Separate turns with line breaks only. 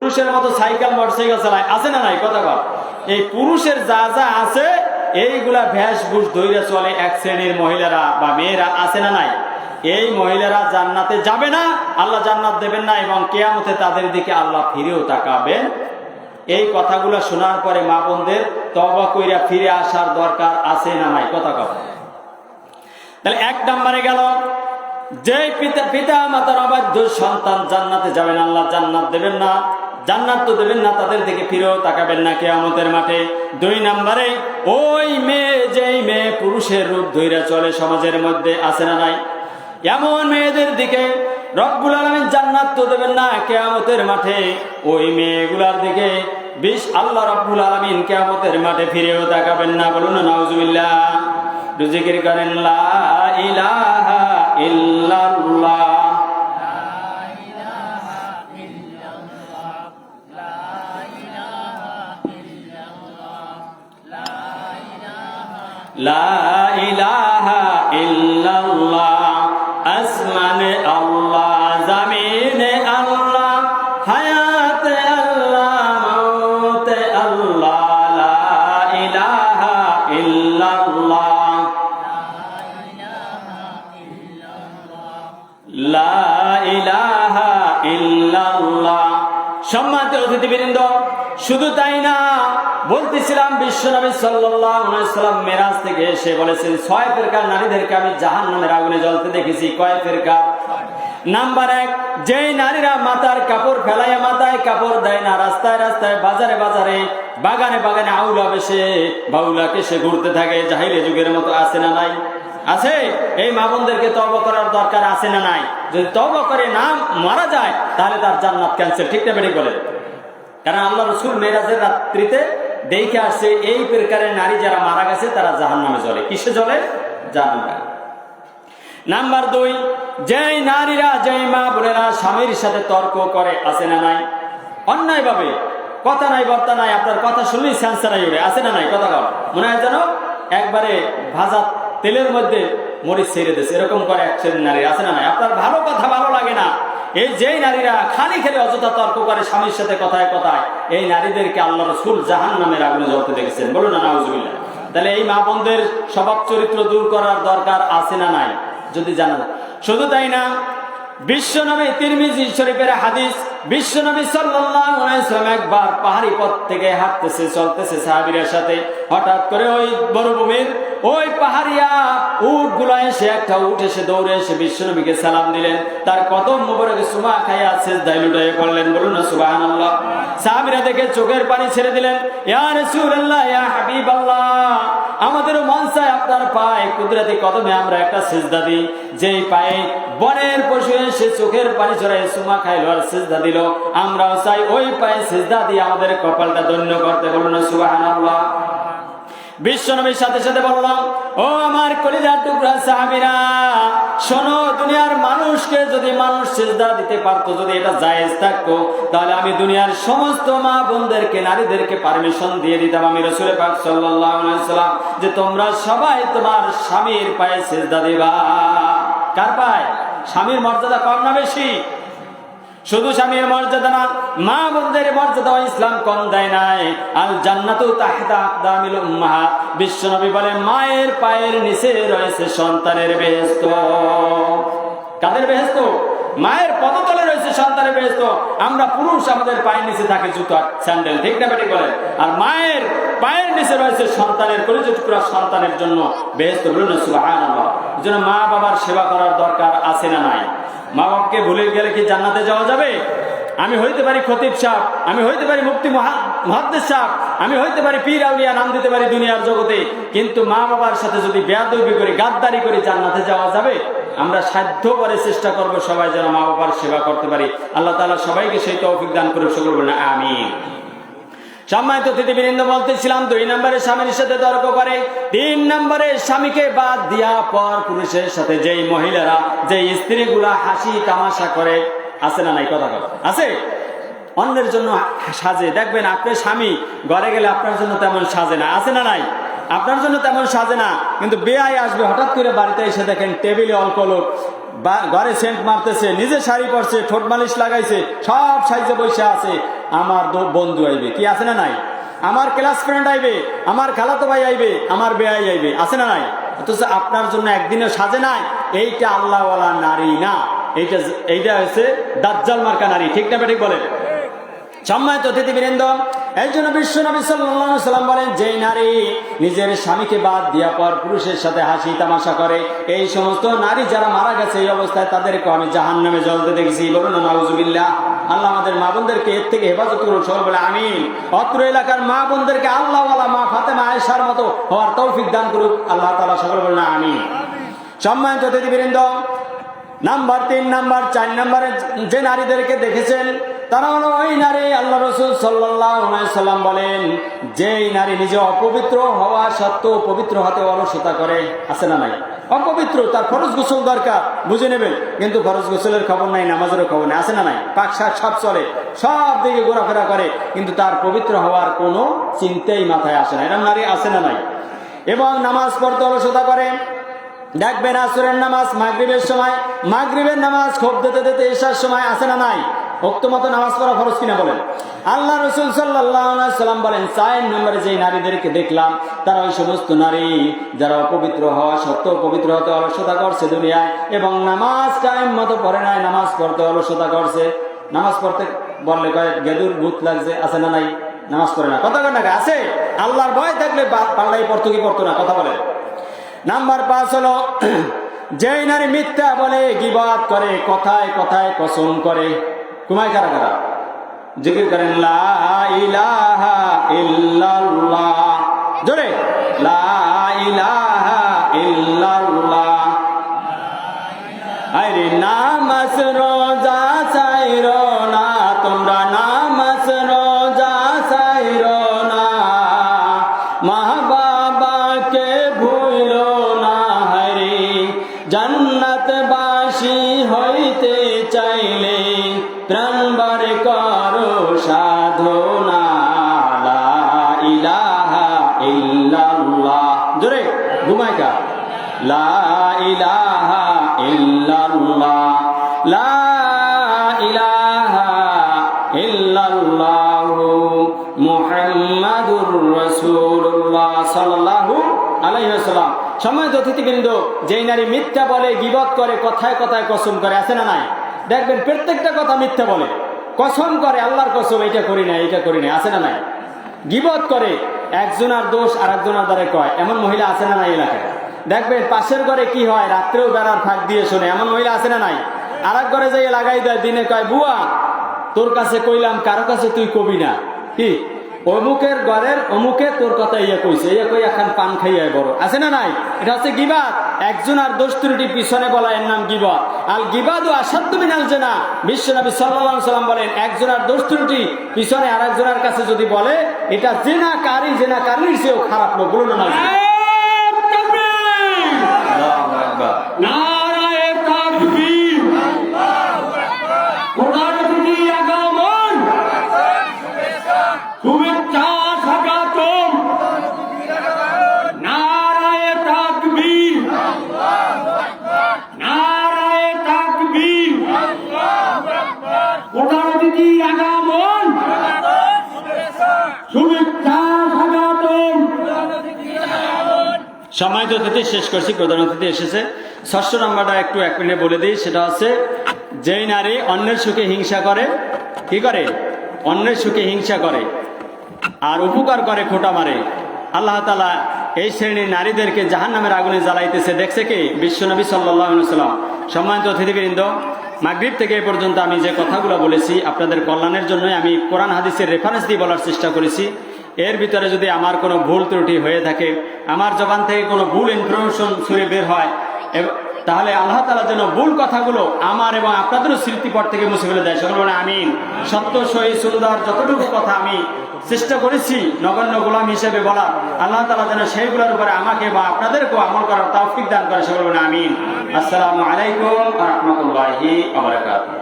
পুরুষের মতো cycle motorcycle চালায়, আছে না নাই? কথা বল। এই পুরুষের যা যা আছে এইগুলা ভেষভূষ ধৈর্য চলে এক শ্রেণীর মহিলারা বা মেয়েরা, আছে না নাই? এই মহিলারা জান্নাতে যাবে না, আল্লাহ জান্নাত দেবেন না, এবং কিয়ামতে তাদের দিকে আল্লাহ ফিরেও তাকাবেন। এই কথাগুলো শোনার পরে মা বোনদের তওবা কইরা ফিরে আসার দরকার আছে না নাই? কথা কথা। তাহলে এক নম্বরে গেল যে পিতা মাতার অবাধ্য সন্তান জান্নাতে যাবেন, আল্লাহ জান্নাত দেবেন না, জান্নাত তো দেবেন না, তাদের দিকে ফিরেও তাকাবেন না কিয়ামতের মাঠে। দুই নম্বরে ওই মেয়ে, যেই মেয়ে পুরুষের রূপ ধইরা চলে সমাজের মধ্যে, আছে না নাই? এমন মেয়েদের দিকে রব্বুল আলামিন জান্নাত তো দেবেন না কিয়ামতের মাঠে, ওই মেয়েগুলার দিকে আল্লাহ রব্বুল আলামিন কিয়ামতের মাঠে ফিরেও তাকাবেন না। বলুন না নাউজুবিল্লাহ। জিকির করেন লা ইলাহা ইল্লাল্লাহ। লা ইলাহা ইল্লাল্লাহ। আসমানে আল্লাহ, জামিনে আল্লাহ, হায়াতে আল্লাহ, মওতে আল্লাহ। লা ইলাহা ইল্লাল্লাহ, লা ইলাহা ইল্লাল্লাহ। সম্মানিত অতিথিবৃন্দ, শুধু তাই না, বলতেছিলাম বিশ্বনবী সাল্লাল্লাহু আলাইহি ওয়াসাল্লাম মেরাজ থেকে এসে বলেছেন 6 ফেরকার নারীদেরকে আমি জাহান্নামের আগুনে জ্বলতে দেখেছি। কয় ফেরকা? নাম্বার 1, যেই নারীরা মাথার কাপড় ফেলাইয়া মাথায় কাপড় দেয় না, রাস্তায় রাস্তায়, বাজারে বাজারে, বাগানে বাগানে আউলা বেশে বাউলাকে সে ঘুরতে থাকে, জাহিলি যুগের মতো, আছে না নাই? আছে। এই মা বোনদেরকে তওবা করার দরকার আছে না নাই? যদি তওবা করে না মারা যায় তাহলে তার জান্নাত ক্যান্সেল। ঠিক না বেঠিক বলেন? কারণ আল্লাহ রাসূল মেরাজের রাত্রিতে দেখে আসছে এই প্রকারের নারী যারা মারা গেছে তারা জাহান্নামে জ্বলে। কিসে জ্বলে? জাহান্নামে। নাম্বার 2, যেই নারীরা, যেই মা বোনেরা স্বামীর সাথে তর্ক করে, আছে না নাই? অন্যায় ভাবে, কথা নাই বার্তা নাই, আপনার কথা শুনলেই সেন্সারাই উঠে, আছে না নাই? কথা বল। মনে হয় যেন একবারে ভাজা তেলের মধ্যে মরিচ ছেড়ে দিয়েছে, এরকম করে এক শ্রেণীর নারী, আছে না নাই? আপনার ভালো কথা ভালো লাগে না, এই যেই নারীরা খালি খালি অযথা তর্ক করে স্বামীর সাথে কথায় কথায়, এই নারীদেরকে আল্লাহ রাসূল জাহান্নামের আগুনে জ্বলতে দেখেছেন। বলুন না নাউজুবিল্লাহ। তাহলে এই মা বোনদের স্বভাব চরিত্র দূর করার দরকার আছে না নাই? যদি জানা। শুধু তাই না, বিশ্বনবী, তিরমিজি শরীফের হাদিস, বিশ্বনবী সাল্লাল্লাহু আলাইহি ওয়াসাল্লাম একবার পাহাড়ি পথ থেকে হাঁটতেছে, চলতেছে সাহাবীদের সাথে, হঠাৎ করে ওই মরুভূমির ওই পাহাড়িয়া উট গুলা এসে, একটা উট এসে দৌড়ে এসে বিশ্বনবীকে সালাম দিলেন, তার কদম মোবারকে চুমা খাইয়া সিজদায় লুটাইয়া পড়লেন। বলুন না সুবহানাল্লাহ। সাহাবীরা দেখে চোখের পানি ছেড়ে দিলেন, ইয়া রাসূলুল্লাহ, ইয়া হাবিবাল্লাহ, আমাদেরও মন চায় আপনার পায়ে কুদরতি কদমে আমরা একটা সিজদা দিই। যেই পায়ে বনের পশু এসে চোখের পানি ছড়াই চুমা খাইলো আর সিজদা দিল, আমরাও চাই ওই পায়ে সিজদা দিয়ে আমাদের কপালটা ধন্য করতে। বলুন না সুবহানাল্লাহ। বিশ্বনবীর সাথে সাথে বললাম, ও আমার কলিজার টুকরা সাহাবীরা, শোনো, দুনিয়ার মানুষকে যদি মানুষ সিজদা দিতে পারতো, যদি এটা জায়েজ থাকতো, তাহলে আমি দুনিয়ার সমস্ত মা বোনদেরকে, নারীদেরকে পারমিশন দিয়ে দিতাম, আমি রাসূল পাক সাল্লাল্লাহু আলাইহি ওয়াসাল্লাম, যে তোমরা সবাই তোমার স্বামীর পায়ে সিজদা দিবা। কার পায়ে? স্বামীর মর্যাদা কম না বেশি? শুধু স্বামীর মর্যাদা না, মা বোনদের মর্যাদা ইসলাম কম দেয় নাই। আল জান্নাতু তাহতা আকদামিল উম্মাহাত, বিশ্বনবী বলেন মায়ের পায়ের নিচে রয়েছে সন্তানের বেহেশত। কাদের বেহেশত? মায়ের পদতলে রয়েছে সন্তানের বেহেশত। আমরা পুরুষ, আমাদের পায়ের নিচে থাকে জুতা, স্যান্ডেল, ঠিক না বেঠিক বলেন? আর মায়ের পায়ের নিচে রয়েছে সন্তানের কলিজা টুকরা সন্তানের জন্য বেহেশত। বলুন না সুবহানাল্লাহ। এজন্য মা বাবার সেবা করার দরকার আছে না নাই? মা বাবাকে ভুলে গেলে কি জান্নাতে যাওয়া যাবে? আমি হইতে পারি খতিব সাহেব, আমি হইতে পারি মুফতি মুহাদ্দিস সাহেব, আমি হইতে পারি পীর আউলিয়া, নাম দিতে পারি দুনিয়ার জগতে, কিন্তু মা বাবার সাথে যদি বেয়াদবি করি, গাদ্দারি করি, জান্নাতে যাওয়া যাবে? আমরা সাধ্য করে চেষ্টা করব সবাই যেন মা বাবার সেবা করতে পারি। আল্লাহ তাআলা সবাইকে সেই তৌফিক দান করে, সকল বলেন আমিন। সম্মানিত অতিথিবৃন্দ, বলতেছিলাম 2 নম্বরে স্বামীর সাথে তর্ক করে, 3 নম্বরে স্বামীকে বাদ দিয়া পর পুরুষের সাথে যেই মহিলারা, যেই স্ত্রীগুলা হাসি তামাশা করে, আছে না নাই? কথা কথা আছে। অন্যের জন্য সাজে, দেখবেন আপনার স্বামী ঘরে গেলে আপনার জন্য তেমন সাজে না, আছে না নাই? আপনার জন্য তেমন সাজে না, কিন্তু বেয়াই আসবে হঠাৎ করে বাড়িতে এসে দেখেন টেবিলে অলকোহল, ঘরে সেন্ট মারতেছে, নিজে শাড়ি পরছে, ঠোঁট মালিশ লাগাইছে, সব সাইজে বসে আছে, আমার বন্ধু আইবে, কি আছে না নাই? আমার ক্লাস ফ্রেন্ড আইবে, আমার খালাতো ভাই আইবে, আমার বেয়াই আইবে, আছে না নাই? অথচ আপনার জন্য একদিনও সাজে নাই। এইটা আল্লাহওয়ালা নারী না, এইটা হচ্ছে দাজ্জাল মার্কা নারী। ঠিক না ঠিক বলেন? সম্মানিত অতিথিবৃন্দ, এই জন্য বিশ্ব নবী সাল্লাল্লাহু আলাইহি সাল্লাম বলেন, যে নারী নিজের স্বামীকে বাদ দিয়া পর পুরুষের সাথে হাসি তামাশা করে, এই সমস্ত নারী যারা মারা গেছে এই অবস্থায়, তাদেরকে আমি জাহান্নামে জ্বলতে দেখেছি। বলুন না নাউজুবিল্লাহ। আল্লাহ আমাদের মা বোনদেরকে এর থেকে হেফাজত করুন, সবাই বলে আমিন। অত্র এলাকার মা বোনদেরকে আল্লাহওয়ালা মা ফাতেমা আয়েশার মতো হওয়ার তৌফিক দান করুক আল্লাহ তাআলা, সকলে বলেন আমিন। সম্মানিত অতিথিবৃন্দ, নাম্বার 3, নাম্বার 4 নম্বরে যে নারীদেরকে দেখেছেন তারা হলো ওই নারী, আল্লাহ রাসূল সাল্লাল্লাহু আলাইহি সাল্লাম বলেন, যেই নারী নিজে অপবিত্র হওয়া সত্ত্বেও পবিত্র হতে অলসতা করে, আছে না নাই? অপবিত্র, তার ফরজ গোসল দরকার, বুঝে নেবেন, কিন্তু ফরজ গোসলের খবর নাই, নামাজেরও খবর নেই, আছে না নাই? পাক শাক সব চলে, সব দিকে ঘোরাফেরা করে, কিন্তু তার পবিত্র হওয়ার কোনো চিন্তাই মাথায় আসে না, এরকম নারী আছে না নাই? এবং নামাজ পড়তে অলসতা করে। দেখবেন আসরের নামাজ মাগরিবের সময়, মাগরিবের নামাজ খুব দিতে দিতে ঈশার সময়, আছে না নাই? ওক্ত মতো নামাজ পড়া ফরজ কিনা বলেন? আল্লাহ রাসূল সাল্লাল্লাহু আলাইহি সাল্লাম বলেন, 4 নম্বরে যে নারীদেরকে দেখলাম তারা ওই সমস্ত নারী যারা অপবিত্র হওয়া সত্ত্বেও পবিত্র হতে অলসতা করছে দুনিয়ায়, এবং নামাজ টাইম মতো পড়ে নাই, নামাজ পড়তে অলসতা করছে। নামাজ পড়তে বললে কয় গেদুর ভূত লাগছে, আছে না নাই? নামাজ পড়ে না, কথা না আছে? আল্লাহর ভয় থাকলে পাল্লাই পড়তো কি পড়তো না, কথা বলে। নাম্বার 5 হলো যেই নারী মিথ্যা বলে, গীবত করে, কথায় কথায় কসম করে। কুমায় কারা কারা জিকির করেন লা ইলাহা ইল্লাল্লাহ, জোরে লা ইলাহা ইল্লাল্লাহ। আরে নামাজ রোজা চাইরো না তোমরা, নামাজ রোজা চাইরো না, মা বাবাকে ভুলো না, হরে জান্নাতবাসী হইতে চাইলে প্রাণবার করো সাধনা, লা ইলাহা ইল্লাল্লাহ, জোরে ঘুমাইকা লা ইলাহা ইল্লাল্লাহ, লা ইলাহা ইল্লাল্লাহু মুহাম্মাদুর রাসূলুল্লাহ সাল্লাল্লাহু আলাইহি ওয়াসাল্লাম। সম্মানিত অতিথিবৃন্দ, যেই নারী মিথ্যা বলে, গীবত করে, কথায় কথায় কসম করে, আছে না নাই? দেখবেন প্রত্যেকটা কথা মিথ্যা বলে, কসম করে, আল্লাহর কসম এটা করি না, এটা করি না, আছে না নাই? গীবত করে, একজনের দোষ আর একজনের দ্বারা কয়, এমন মহিলা আছে না নাই এলাকায়? দেখবেন পাশের ঘরে কি হয়, রাত্রেও বেড়ার ফাঁক দিয়ে শোনে, এমন মহিলা আছে না নাই? আর এক ঘরে যাই লাগাই দেয়, দিনে কয় বুয়া তোর কাছে কইলাম, কারো কাছে তুই কবি না, কি অমুকের ঘরের অমুকে তোর কথা ইয়ে কইছে, ইয়ে কই এখন পান খাইয়া বড়, আছে না নাই? এটা হচ্ছে গীবত। একজন আর দোষ ত্রুটি পিছনে বলা, এর নাম গীবত। আল গীবাদু আসাদ্দু মিনাল জিনা, বিশ্বনবী সাল্লাল্লাহু আলাইহি সাল্লাম বলেন, একজন আর দোষ ত্রুটি পিছনে আরেকজনের কাছে যদি বলে, এটা জিনাকারী, জিনাকারীর চেয়েও খারাপ লোক। বলুন না আল্লাহু আকবার, নারায়ে তাকবীর, আল্লাহু আকবার, খোদার প্রতি আগমন, শুভেচ্ছা স্বাগতম, নারায়ে তাকবীর, আল্লাহু আকবার, নারায়ে তাকবীর, আল্লাহু আকবার, খোদার প্রতি আগমন, শুভেচ্ছা স্বাগতম। সম্মানিত অতিথি, শেষ করছি, প্রধান অতিথি এসেছে। 6 নম্বরটা একটু 1 মিনিটে বলে দিই, সেটা হচ্ছে যেই নারী অন্যের সুখে হিংসা করে, কি করে? অন্যের সুখে হিংসা করে আর উপকার করে, খোঁটা মারে, আল্লাহ তাআলা এই শ্রেণীর নারীদেরকে জাহান্নামের আগুনে জ্বালাইতেছে। দেখছে কি? বিশ্বনবী সাল্লাল্লাহু আলাইহি ওয়াসাল্লাম। সম্মানিত অতিথিবৃন্দ, মাগরিব থেকে এ পর্যন্ত আমি যে কথাগুলো বলেছি আপনাদের কল্যাণের জন্যই আমি কোরআন হাদিসের রেফারেন্স দিয়ে বলার চেষ্টা করেছি। এর ভিতরে যদি আমার কোনো ভুল ত্রুটি হয়ে থাকে, আমার জবান থেকে কোনো ভুল ইনফরমেশন ছুঁড়ে বের হয়, তাহলে আল্লাহ তাআলা যেন ভুল কথাগুলো আমার এবং আপনাদেরও স্মৃতিপট থেকে মুছে ফেলে দেয়। সকলে বলে আমিন। সত্য সহি সুন্দর যতটুকু কথা আমি চেষ্টা করেছি নগণ্য গোলাম হিসেবে বলা, আল্লাহ তাআলা যেন সেইগুলোর উপরে আমাকে বা আপনাদেরকেও আমল করার তৌফিক দান করে। সকলে বলে আমিন। আসসালামু আলাইকুম ওয়া রাহমাতুল্লাহি ওয়া বারাকাতুহু।